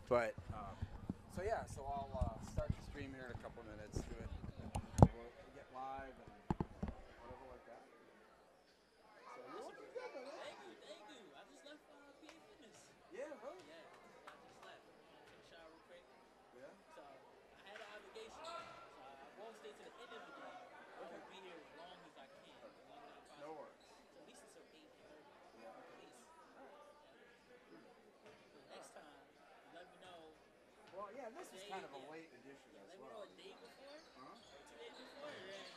But so yeah, so I'll start the stream here in a couple minutes. Do it. We'll get live and whatever like that. So you're looking good, man. Thank you, thank you. I just left PA Fitness. Yeah, really? Yeah, I just left. Took a shower real quick. Yeah. So I had an obligation. So I won't stay to the end of the game. I will be here as long as I can, as long as I possibly. No worries. So at least until 8:30. Yeah. At least. So next time, let me know. Well, yeah, this is kind of a Yeah. late edition Yeah, as let me well. know a day before, Huh? 2 days before, and then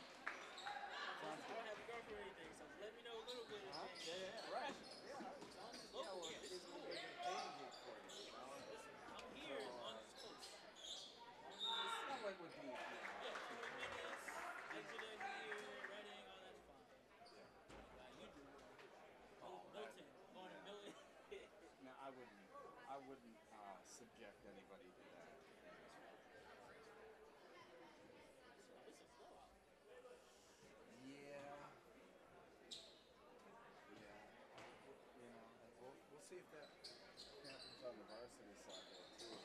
Sounds I don't have to go for anything. So let me know a little bit. Huh? And Yeah, right. Yeah. as long as it's Yeah, local, well, yeah, this is cool. it's a date for you. You know? Listen, I'm here as long as it's close. As long as it's, Not like would be. yeah, 20 minutes, Exeter here, Reading, all that's fine. Like you do. Milton, going to Milton. No, I wouldn't subject anybody to that. It's a blowout. Yeah. Yeah. You know, we'll see if that happens on the varsity side though too.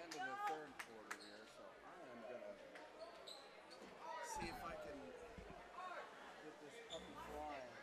End of the third quarter here, so I am gonna see if I can get this puppy flying.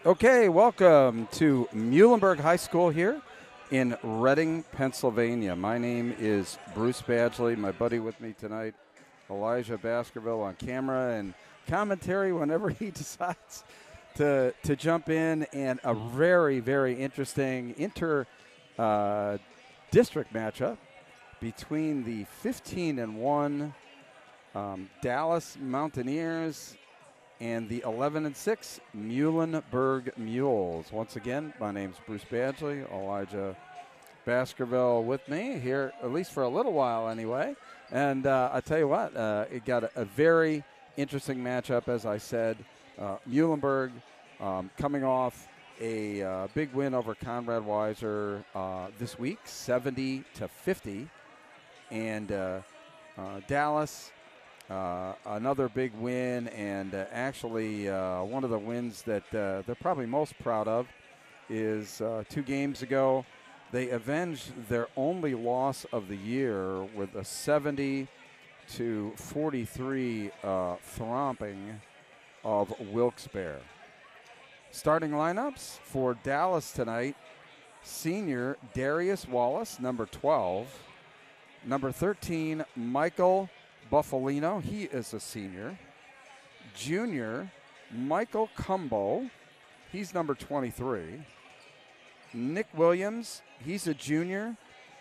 Okay, welcome to Muhlenberg High School here in Reading, Pennsylvania. My name is Bruce Badgley. My buddy with me tonight, Elijah Baskerville, on camera and commentary whenever he decides to jump in. And a very, very interesting district matchup between the 15-1 Dallas Mountaineers and the 11-6 Muhlenberg Mules. Once again, my name's Bruce Badgley. Elijah Baskerville with me here, at least for a little while anyway. And I tell you what, it got a very interesting matchup, as I said. Muhlenberg coming off a big win over Conrad Weiser this week, 70-50. And Dallas, another big win, and actually one of the wins that they're probably most proud of is 2 games ago they avenged their only loss of the year with a 70-43 thromping of Wilkes-Barre. Starting lineups for Dallas tonight: senior Darius Wallace, number 12. Number 13, Michael Buffalino, he is a senior. Junior, Michael Cumbo, he's number 23. Nick Williams, he's a junior,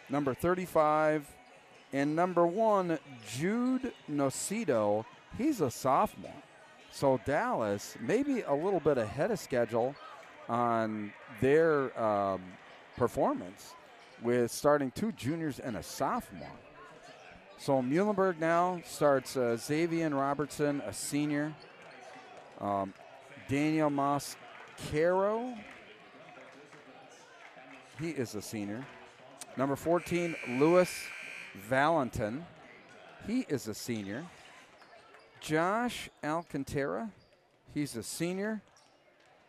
number 35. And number 1, Jude Nocido, he's a sophomore. So Dallas, maybe a little bit ahead of schedule on their performance, with starting 2 juniors and a sophomore. So Muhlenberg now starts Xavier Robertson, a senior. Daniel Mascaro, he is a senior. Number 14, Louis Valentin, he is a senior. Josh Alcantara, he's a senior.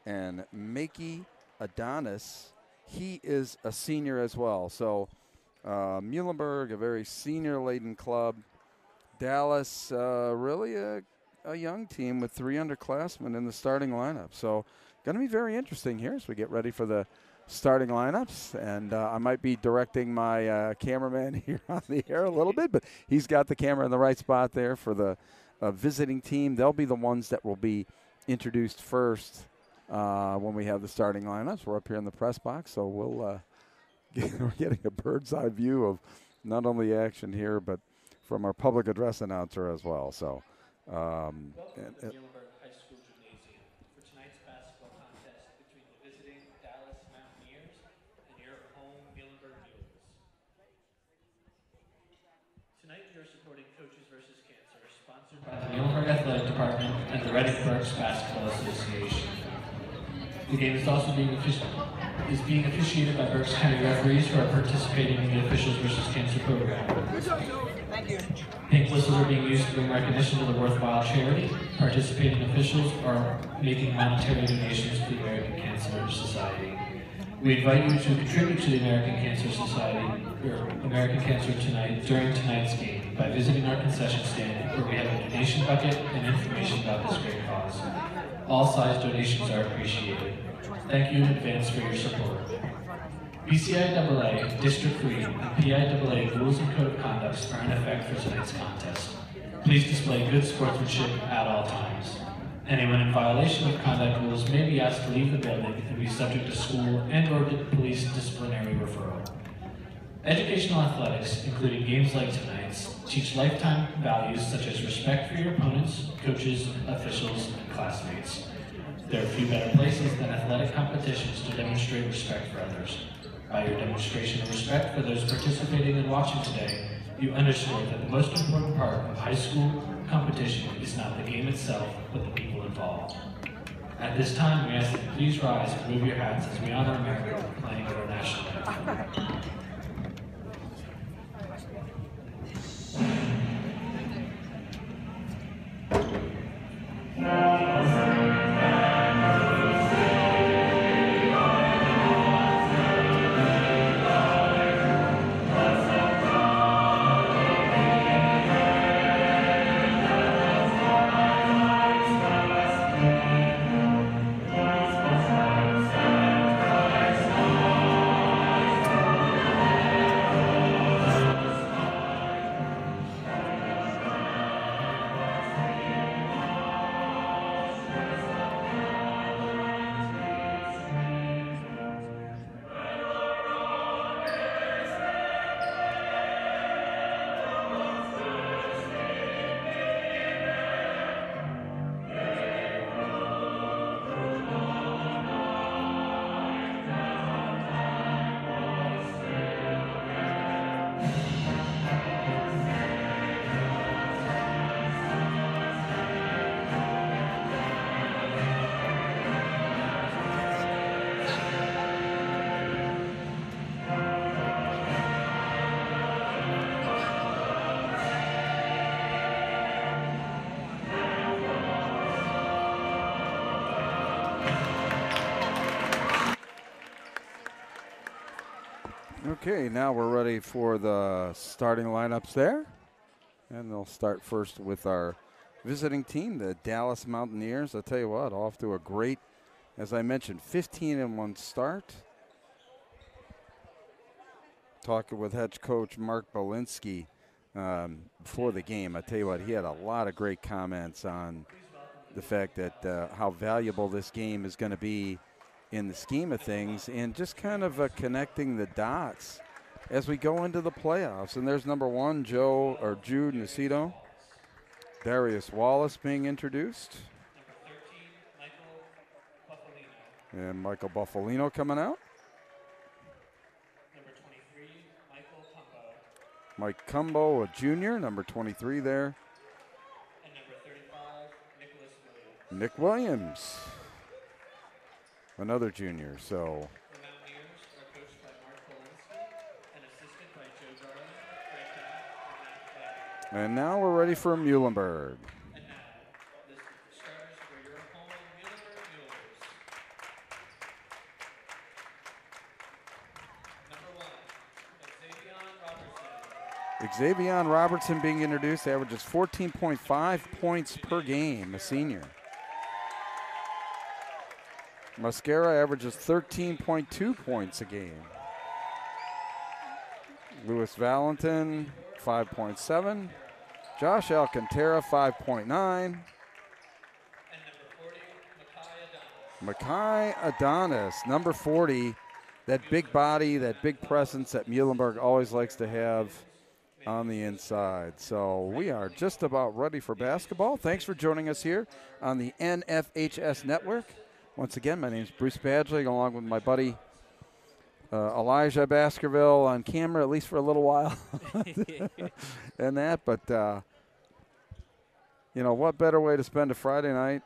And Makey Adonis, he is a senior as well. So Muhlenberg, a very senior-laden club. Dallas, really a young team with 3 underclassmen in the starting lineup. So going to be very interesting here as we get ready for the starting lineups. And I might be directing my cameraman here on the air a little bit, but he's got the camera in the right spot there for the visiting team. They'll be the ones that will be introduced first when we have the starting lineups. We're up here in the press box, so we're getting a bird's eye view of not only action here, but from our public address announcer as well. So, Welcome to Muhlenberg High School Gymnasium for tonight's basketball contest between the visiting Dallas Mountaineers and your home Muhlenberg Mules. Tonight we are supporting Coaches vs. Cancer, sponsored by the Muhlenberg Athletic Department and the Reading Berks Basketball Association. The game is also being officiated by Berks County referees who are participating in the Officials vs. Cancer program. Thank you. Pink whistles are being used to bring recognition to the worthwhile charity. Participating officials are making monetary donations to the American Cancer Society. We invite you to contribute to the American Cancer Society, or American Cancer tonight, during tonight's game by visiting our concession stand, where we have a donation bucket and information about this great cause. All size donations are appreciated. Thank you in advance for your support. BCIAA, District 3, and PIAA rules and code of conduct are in effect for tonight's contest. Please display good sportsmanship at all times. Anyone in violation of conduct rules may be asked to leave the building and be subject to school and/or police disciplinary referral. Educational athletics, including games like tonight's, teach lifetime values such as respect for your opponents, coaches, officials, and classmates. There are few better places than athletic competitions to demonstrate respect for others. By your demonstration of respect for those participating and watching today, you underscore that the most important part of high school competition is not the game itself, but the people involved. At this time, we ask that you please rise and move your hats as we honor America playing our national anthem. Okay, now we're ready for the starting lineups there. And they'll start first with our visiting team, the Dallas Mountaineers. I'll tell you what, off to a great, as I mentioned, 15-1 start. Talking with head coach Mark Belinsky before the game. I tell you what, he had a lot of great comments on the fact that how valuable this game is going to be in the scheme of things, and just kind of connecting the dots as we go into the playoffs. And there's number 1, Jude Nacito. Darius Wallace being introduced. And Michael Buffalino coming out. Number 23, Michael Cumbo. Mike Cumbo, a junior, number 23 there. And number 35, Nicholas Williams. Nick Williams, another junior. So The Mountaineers are coached by Mark Polinski and assisted by Joe Garland, Greg Knapp, and Matt Clay. and now we're ready for Muhlenberg. And now, listed for starters for your home Muhlenberg Mules. Number 1, Xavier Robertson. Xavier Robertson being introduced, averages 14.5 points per game, a senior. Mascara averages 13.2 points a game. Louis Valentin, 5.7. Josh Alcantara, 5.9. And number 40, Makai Adonis. Makai Adonis, number 40. That big body, that big presence that Muhlenberg always likes to have on the inside. So we are just about ready for basketball. Thanks for joining us here on the NFHS Network. Once again, my name is Bruce Badgling, along with my buddy Elijah Baskerville on camera, at least for a little while. And that, but, you know, what better way to spend a Friday night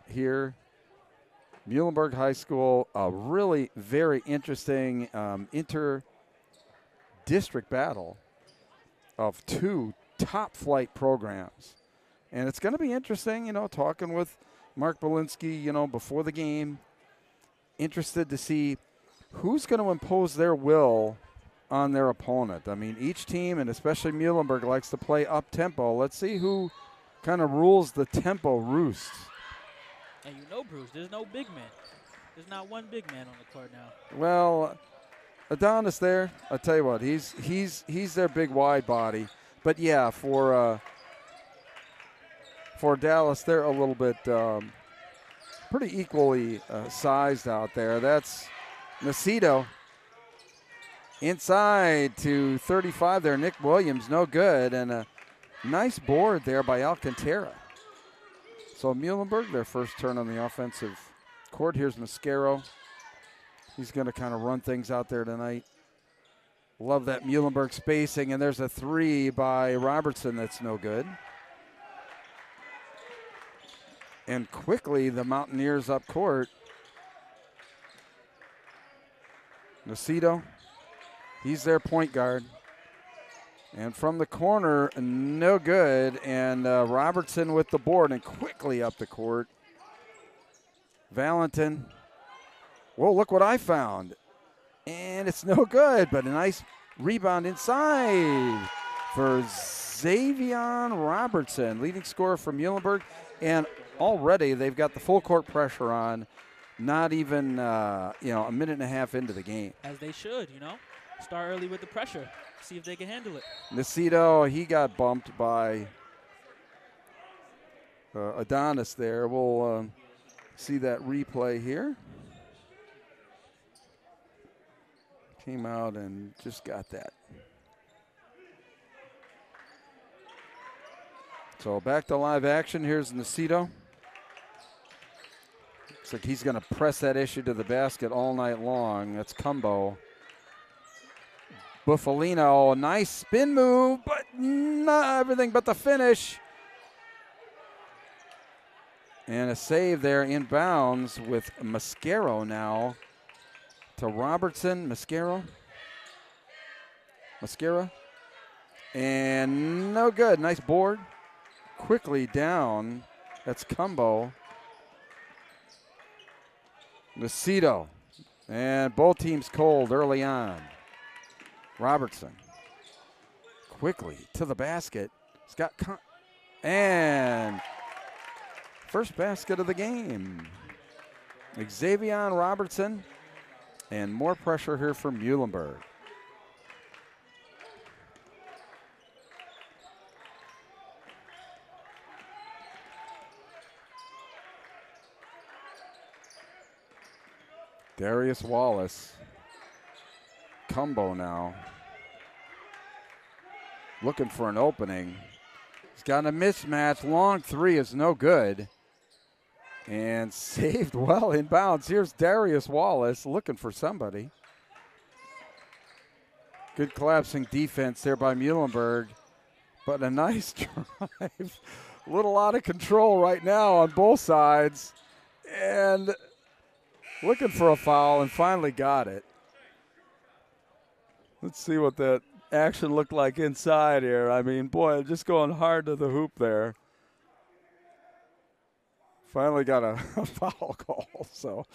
here? Muhlenberg High School, a really very interesting inter-district battle of 2 top-flight programs. And it's going to be interesting, you know, talking with Mark Belinsky, you know, before the game, interested to see who's going to impose their will on their opponent. I mean, each team, and especially Muhlenberg, likes to play up-tempo. Let's see who kind of rules the tempo roost. And you know, Bruce, there's no big man. There's not one big man on the court now. Well, Adonis there, I'll tell you what, he's their big wide body. But, yeah, for Dallas, they're a little bit pretty equally sized out there. That's Nacito. Inside to 35 there, Nick Williams, no good. And a nice board there by Alcantara. So Muhlenberg, their first turn on the offensive court. Here's Mascaro. He's going to kind of run things out there tonight. Love that Muhlenberg spacing. And there's a 3 by Robertson that's no good. And quickly, the Mountaineers up court. Nacito, he's their point guard. And from the corner, no good. And Robertson with the board and quickly up the court. Valentin. Whoa, look what I found. And it's no good, but a nice rebound inside for Xavier Robertson, leading scorer for Muhlenberg. And already they've got the full court pressure on, not even, you know, a minute and a half into the game. As they should, you know. Start early with the pressure. See if they can handle it. Nacito, he got bumped by Adonis there. We'll see that replay here. Came out and just got that. So back to live action. Here's Nacito. Looks like he's going to press that issue to the basket all night long. That's Cumbo. Buffalino, nice spin move, but not everything but the finish. And a save there inbounds with Mascaro now to Robertson. Mascaro. And no good. Nice board. Quickly down. That's Cumbo. Nacito. And both teams cold early on. Robertson quickly to the basket. He's got and first basket of the game. Xavier Robertson, and more pressure here for Muhlenberg. Darius Wallace, Combo now, looking for an opening. He's got a mismatch. Long three is no good. And saved well inbounds. Here's Darius Wallace looking for somebody. Good collapsing defense there by Muhlenberg, but a nice drive. A little out of control right now on both sides. And looking for a foul and finally got it. Let's see what that action looked like inside here. I mean, boy, just going hard to the hoop there. Finally got a foul call. So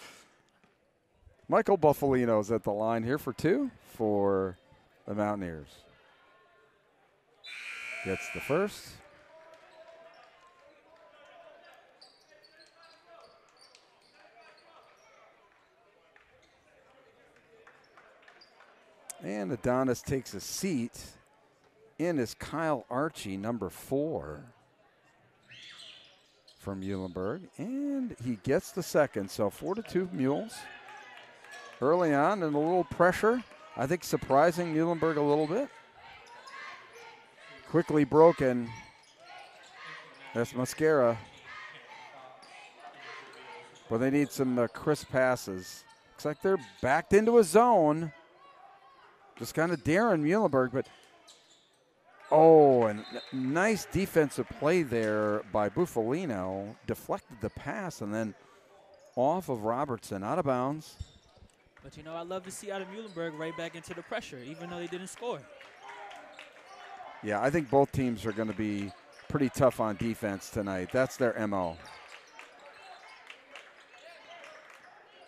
Michael Buffalino's at the line here for two for the Mountaineers. Gets the first. And Adonis takes a seat. In is Kyle Archie, number 4 from Muhlenberg. And he gets the second. So 4-2 Mules. Early on and a little pressure. I think surprising Muhlenberg a little bit. Quickly broken. That's Mascara. But they need some crisp passes. Looks like they're backed into a zone. Just kind of daring Muhlenberg, but and nice defensive play there by Buffalino. Deflected the pass and then off of Robertson, out of bounds. But, you know, I love to see out of Muhlenberg right back into the pressure, even though they didn't score. Yeah, I think both teams are going to be pretty tough on defense tonight. That's their MO.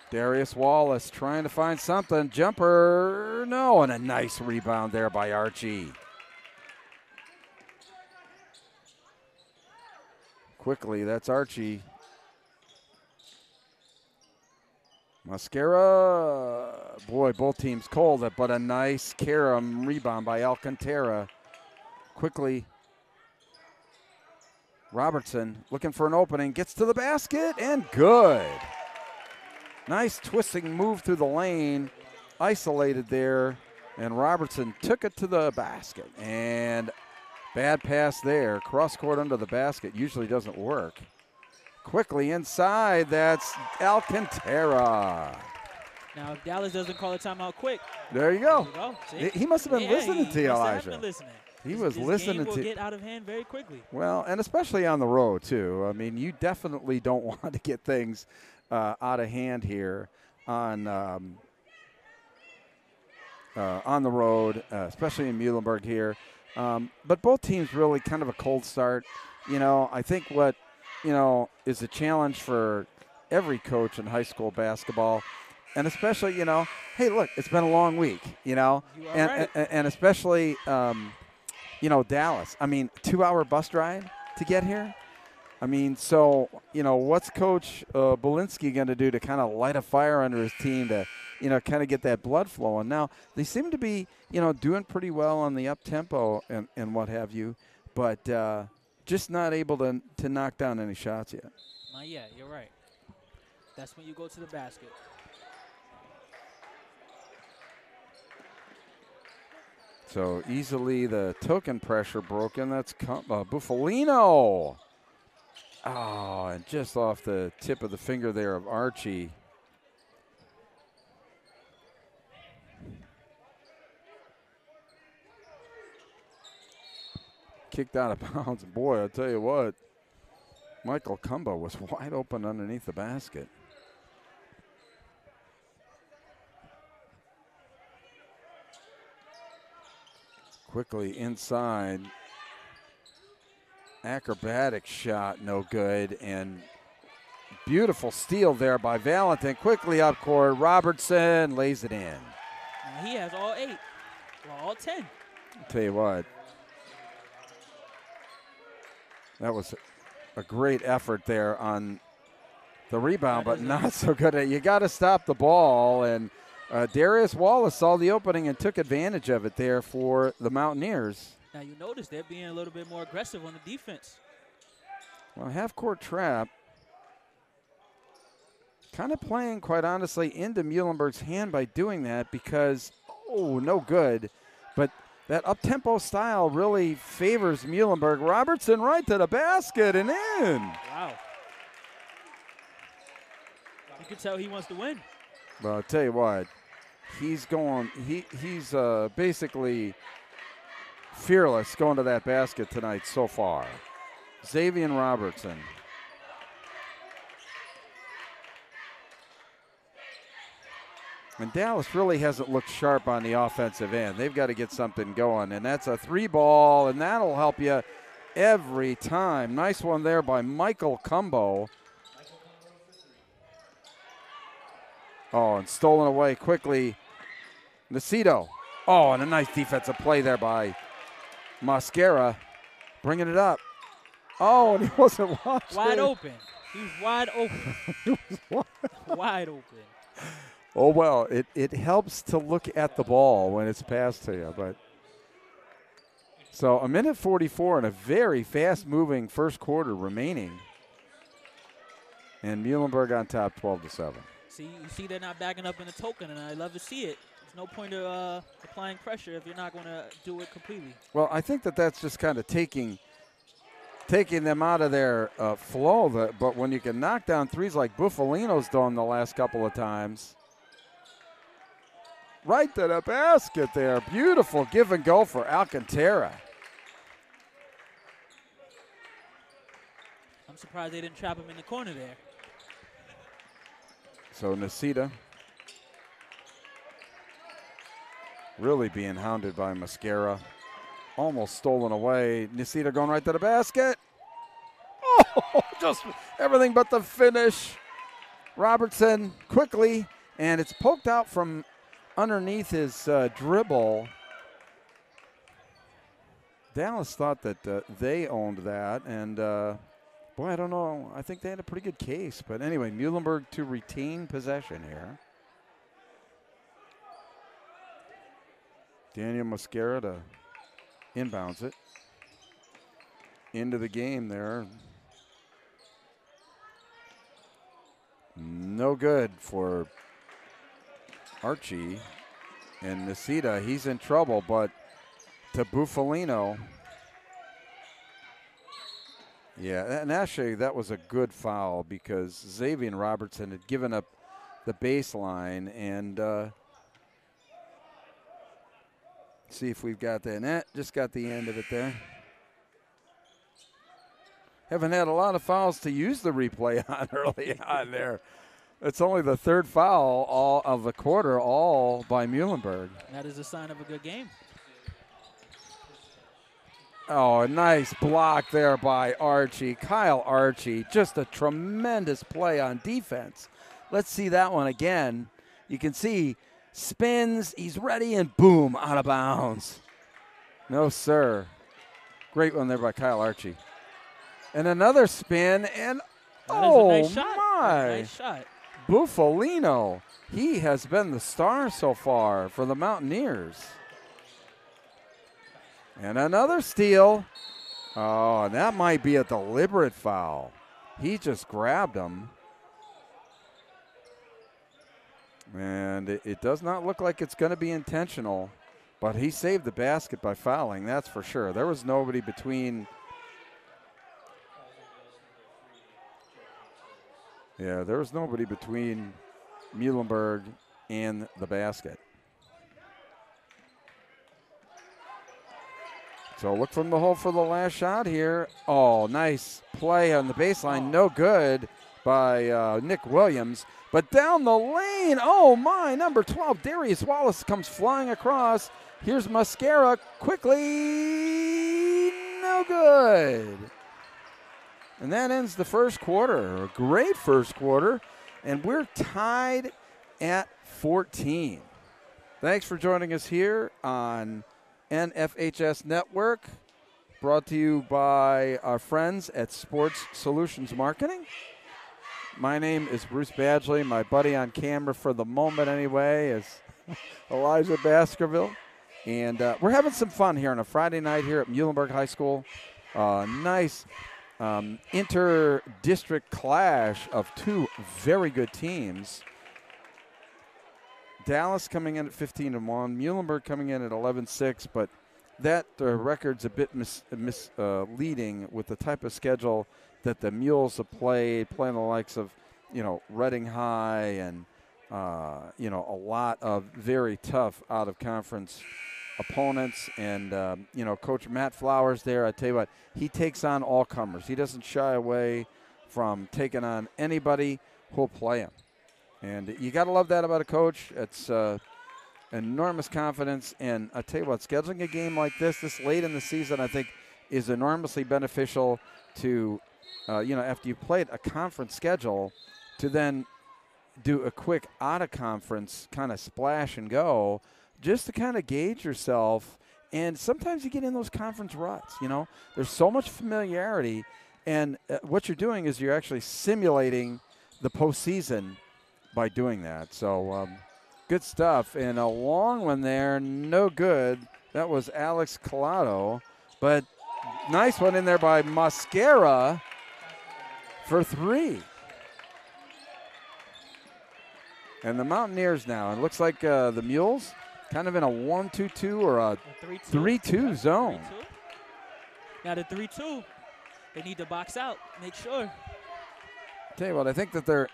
Darius Wallace trying to find something. Jumper, no, and a nice rebound there by Archie. Quickly, that's Archie. Mascara, boy, both teams cold, but a nice carom rebound by Alcantara. Quickly, Robertson looking for an opening, gets to the basket, and good. Nice twisting move through the lane, isolated there, and Robertson took it to the basket. And bad pass there, cross court under the basket, usually doesn't work. Quickly inside, that's Alcantara. Now, if Dallas doesn't call a timeout quick. There you go. See? He must have been listening to you, Elijah. He was listening game to. Will get out of hand very quickly. Well, and especially on the road too. I mean, you definitely don't want to get things out of hand here on the road, especially in Muhlenberg here. But both teams really kind of a cold start. You know, I think what is a challenge for every coach in high school basketball, and especially hey, look, it's been a long week. And especially Dallas. I mean, 2-hour bus ride to get here. I mean, so, what's Coach Belinsky going to do to kind of light a fire under his team to, kind of get that blood flowing? Now, they seem to be, doing pretty well on the up-tempo and what have you, but just not able to knock down any shots yet. Not yet, you're right. That's when you go to the basket. So easily the token pressure broken. That's Buffalino. Oh, and just off the tip of the finger there of Archie. Kicked out of bounds. Boy, I'll tell you what, Michael Cumbo was wide open underneath the basket. Quickly inside. Acrobatic shot, no good, and beautiful steal there by Valentin. Quickly up court, Robertson lays it in. He has all 8. Well, all 10. I'll tell you what. That was a great effort there on the rebound, but not so good at it. You got to stop the ball, and Darius Wallace saw the opening and took advantage of it there for the Mountaineers. Now, you notice they're being a little bit more aggressive on the defense. Well, half-court trap. Kind of playing, quite honestly, into Muhlenberg's hand by doing that because, oh, no good. But that up-tempo style really favors Muhlenberg. Robertson right to the basket and in. Wow. You can tell he wants to win. Well, I'll tell you what, he's going, he's basically fearless going to that basket tonight so far. Xavier Robertson. And Dallas really hasn't looked sharp on the offensive end. They've got to get something going, and that's a 3-ball, and that'll help you every time. Nice one there by Michael Cumbo. Oh, and stolen away quickly. Nacito. Oh, and a nice defensive play there by Mosquera. Bringing it up. Oh, and he wasn't watching. Wide open. He's wide open. Wide open. Oh, well, it helps to look at the ball when it's passed to you. But so a minute 44 and a very fast-moving first quarter remaining. And Muhlenberg on top 12-7. See, you see they're not backing up in the token, and I love to see it. There's no point of applying pressure if you're not going to do it completely. Well, I think that's just kind of taking them out of their flow. But when you can knock down threes like Buffalino's done the last couple of times. Right to the basket there. Beautiful give and go for Alcantara. I'm surprised they didn't trap him in the corner there. So Nacita really being hounded by Mosquera. Almost stolen away. Nacita going right to the basket. Oh, just everything but the finish. Robertson quickly, and it's poked out from underneath his dribble. Dallas thought that they owned that, and boy, I don't know. I think they had a pretty good case. But anyway, Muhlenberg to retain possession here. Daniel Mosquera to inbounds it. Into the game there. No good for Archie. And Nacita, he's in trouble, but to Buffalino. Yeah, and actually that was a good foul because Xavier Robertson had given up the baseline. And see if we've got that. Nah, just got the end of it there. Haven't had a lot of fouls to use the replay on early on there. It's only the third foul all of the quarter, all by Muhlenberg. That is a sign of a good game. Oh, a nice block there by Archie. Kyle Archie, just a tremendous play on defense. Let's see that one again. You can see spins, he's ready, and boom, out of bounds. No, sir. Great one there by Kyle Archie. And another spin, and oh, nice shot. my. Nice shot. Buffalino, he has been the star so far for the Mountaineers. And another steal. Oh, and that might be a deliberate foul. He just grabbed him. And it does not look like it's going to be intentional, but he saved the basket by fouling, that's for sure. There was nobody between. Yeah, there was nobody between Muhlenberg and the basket. So look from the hole for the last shot here. Oh, nice play on the baseline. No good by Nick Williams. But down the lane, oh my, number 12, Darius Wallace comes flying across. Here's Mosquera quickly. No good. And that ends the first quarter. A great first quarter. And we're tied at 14. Thanks for joining us here on NFHS Network, brought to you by our friends at Sports Solutions Marketing. My name is Bruce Badgley. My buddy on camera for the moment anyway is Elijah Baskerville. And we're having some fun here on a Friday night here at Muhlenberg High School. Nice inter-district clash of two very good teams. Dallas coming in at 15-1, Muhlenberg coming in at 11-6, but that record's a bit misleading with the type of schedule that the Mules have playing the likes of, Reading High and, a lot of very tough out-of-conference opponents. And, Coach Matt Flowers there, I tell you what, he takes on all comers. He doesn't shy away from taking on anybody who'll play him. And you got to love that about a coach. It's enormous confidence. And I tell you what, scheduling a game like this late in the season, I think, is enormously beneficial to, after you've played a conference schedule, to then do a quick out-of-conference kind of splash and go, just to kind of gauge yourself. And sometimes you get in those conference ruts, There's so much familiarity. And what you're doing is you're actually simulating the postseason by doing that. So good stuff. And a long one there, no good. That was Alex Collado. But nice one in there by Mascara for 3. And the Mountaineers now, it looks like the Mules kind of in a 1-2-2 or a 3-2 zone. 3-2. Now the 3-2, they need to box out, make sure. Tell you what, I think that they're,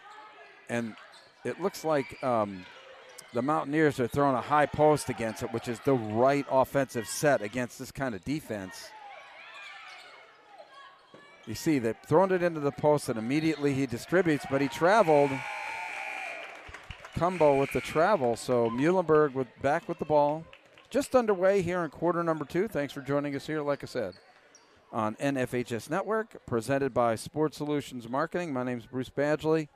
and it looks like the Mountaineers are throwing a high post against it, which is the right offensive set against this kind of defense. You see, they've thrown it into the post, and immediately he distributes, but he traveled. Cumbo with the travel, so Muhlenberg back with the ball. Just underway here in quarter number 2. Thanks for joining us here, like I said, on NFHS Network, presented by Sports Solutions Marketing. My name's Bruce Badgley.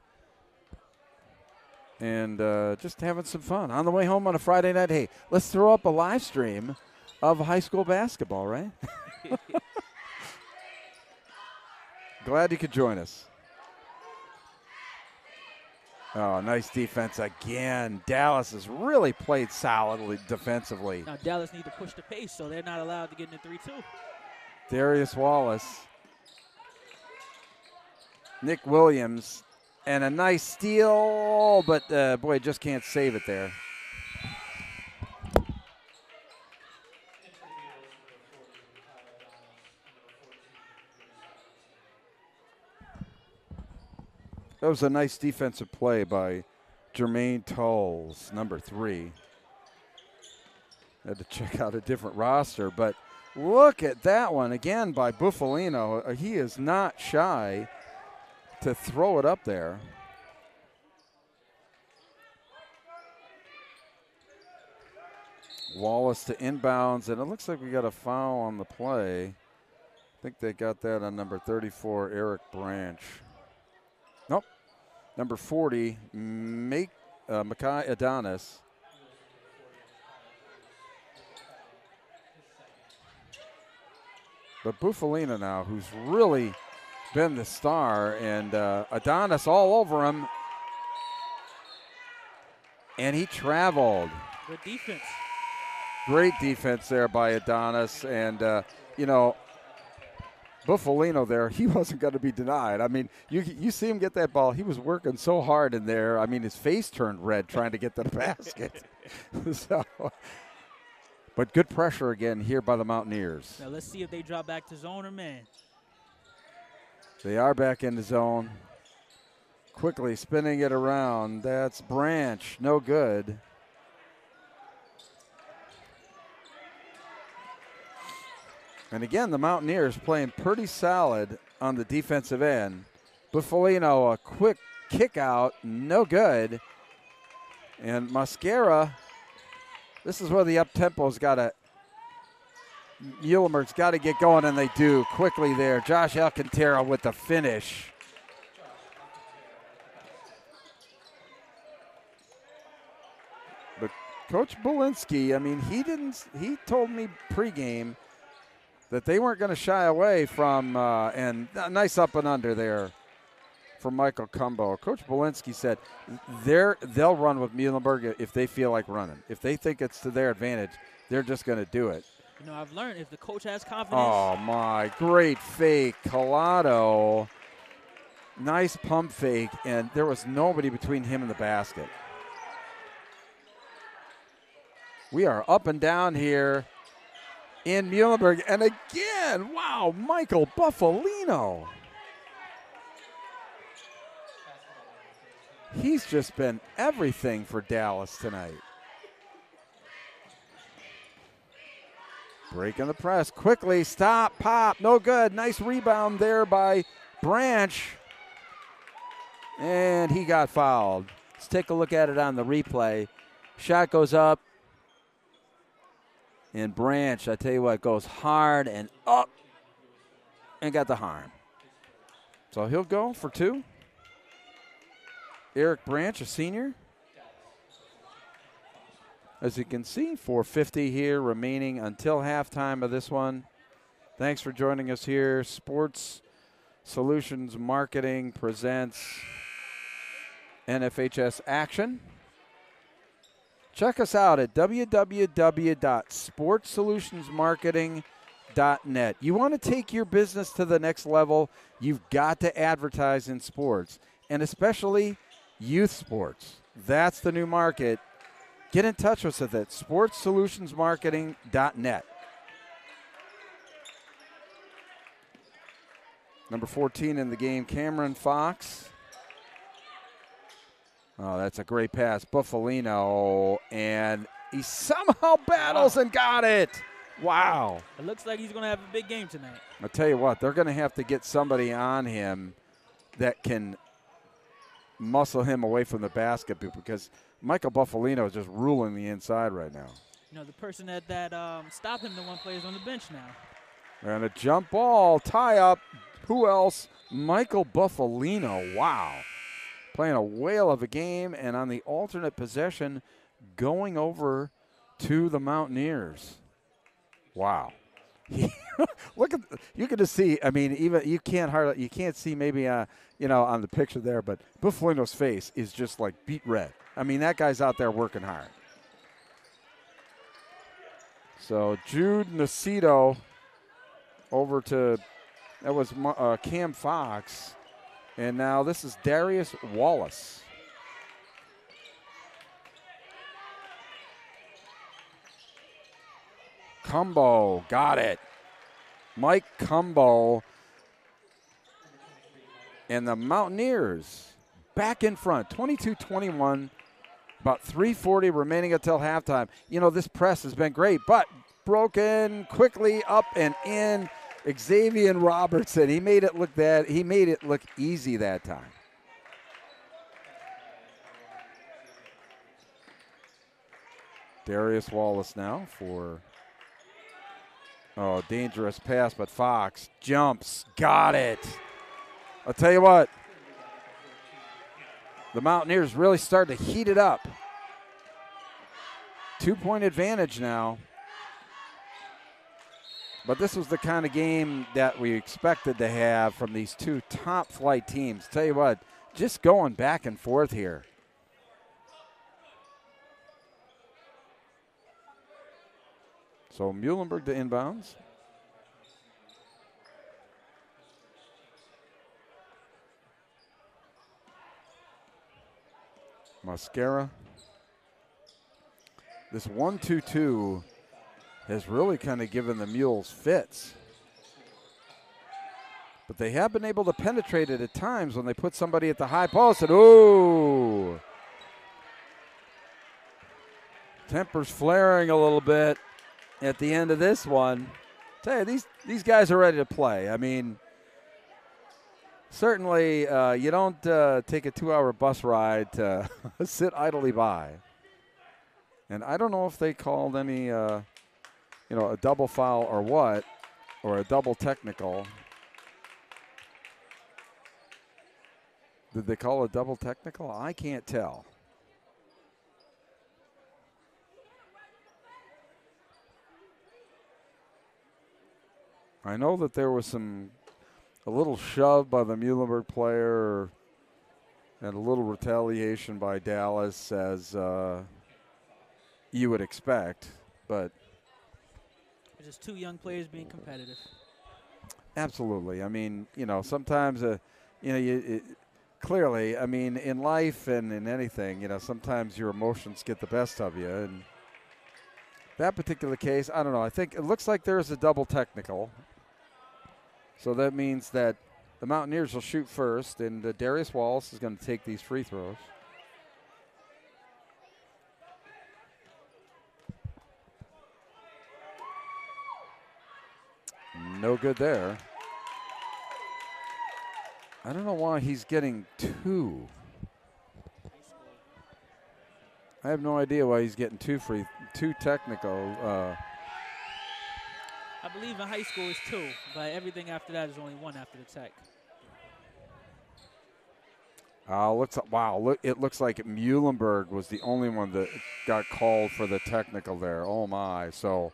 And just having some fun. On the way home on a Friday night, hey, let's throw up a live stream of high school basketball, right? Glad you could join us. Oh, nice defense again. Dallas has really played solidly defensively. Now Dallas need to push the pace, so they're not allowed to get in the 3-2. Darius Wallace. Nick Williams. And a nice steal, but boy, just can't save it there. That was a nice defensive play by Jermaine Tolles, number 3. Had to check out a different roster, but look at that one again by Buffalino. He is not shy to throw it up there. Wallace to inbounds, and it looks like we got a foul on the play. I think they got that on number 34, Eric Branch. Nope. Number 40, Makai Adonis. But Buffalino now, who's really been the star, and Adonis all over him. And he traveled. Good defense. Great defense there by Adonis. And, Buffalino there, he wasn't going to be denied. I mean, you see him get that ball. He was working so hard in there. I mean, his face turned red trying to get to the basket. But good pressure again here by the Mountaineers. Now let's see if they drop back to zone or man. They are back in the zone. Quickly spinning it around. That's Branch. No good. And again, the Mountaineers playing pretty solid on the defensive end. Buffalino, a quick kick out, no good. And Mascara, this is where the up-tempo's got to, Muhlenberg's got to get going, and they do quickly there. Josh Alcantara with the finish. But Coach Belinsky, I mean, he told me pregame that they weren't going to shy away from, and a nice up and under there for Michael Cumbo. Coach Belinsky said they'll run with Muhlenberg if they feel like running. If they think it's to their advantage, they're just going to do it. You know, I've learned if the coach has confidence. Oh, my. Great fake. Collado. Nice pump fake, and there was nobody between him and the basket. We are up and down here in Muhlenberg. And again, wow, Michael Buffalino. He's just been everything for Dallas tonight. Breaking the press quickly. Stop, pop, no good. Nice rebound there by Branch. And he got fouled. Let's take a look at it on the replay. Shot goes up. And Branch, I tell you what, goes hard and up and got the harm. So he'll go for two. Eric Branch, a senior. As you can see, 4:50 here remaining until halftime of this one. Thanks for joining us here. Sports Solutions Marketing presents NFHS Action. Check us out at www.sportsolutionsmarketing.net. You want to take your business to the next level, you've got to advertise in sports, and especially youth sports. That's the new market. Get in touch with us at sportsolutionsmarketing.net. Number 14 in the game, Cameron Fox. Oh, that's a great pass. Buffalino, and he somehow battles and got it. Wow. It looks like he's going to have a big game tonight. I'll tell you what, they're going to have to get somebody on him that can muscle him away from the basket because Michael Buffalino is just ruling the inside right now. You know, the person that stopped him, the one player is on the bench now. And a jump ball, tie up. Who else? Michael Buffalino. Wow. Playing a whale of a game, and on the alternate possession, going over to the Mountaineers. Wow. Look at, you can just see, I mean, even you can't see maybe on the picture there, but Buffalino's face is just like beet red. I mean, that guy's out there working hard. So Jude Nacito over to, that was Cam Fox. And now this is Darius Wallace. Cumbo, got it. Mike Cumbo. And the Mountaineers back in front, 22-21, about 3:40 remaining until halftime. You know, this press has been great, but broken quickly up and in. Xavier Robertson, he made it look easy that time. Darius Wallace now for, dangerous pass, but Fox jumps, got it. I'll tell you what, the Mountaineers really starting to heat it up. 2-point advantage now. But this was the kind of game that we expected to have from these two top-flight teams. Tell you what, just going back and forth here. So Muhlenberg to inbounds. Mascara. This 1-2-2 has really kind of given the Mules fits. But they have been able to penetrate it at times when they put somebody at the high post. And ooh! Tempers flaring a little bit at the end of this one. Tell you, these guys are ready to play. I mean, certainly you don't take a 2-hour bus ride to sit idly by. And I don't know if they called any a double foul or what, or a double technical. Did they call a double technical? I can't tell. I know that there was a little shove by the Muhlenberg player and a little retaliation by Dallas, as you would expect, but It's just two young players being competitive. absolutely. I mean, sometimes, clearly, I mean, in life and in anything, sometimes your emotions get the best of you. And that particular case, I don't know. I think it looks like there's a double technical. So that means that the Mountaineers will shoot first, and Darius Wallace is going to take these free throws. No good there. I don't know why he's getting two. I have no idea why he's getting two technical. I believe in high school it's 2, but everything after that is only 1 after the tech. It looks like Muhlenberg was the only one that got called for the technical there. Oh my! So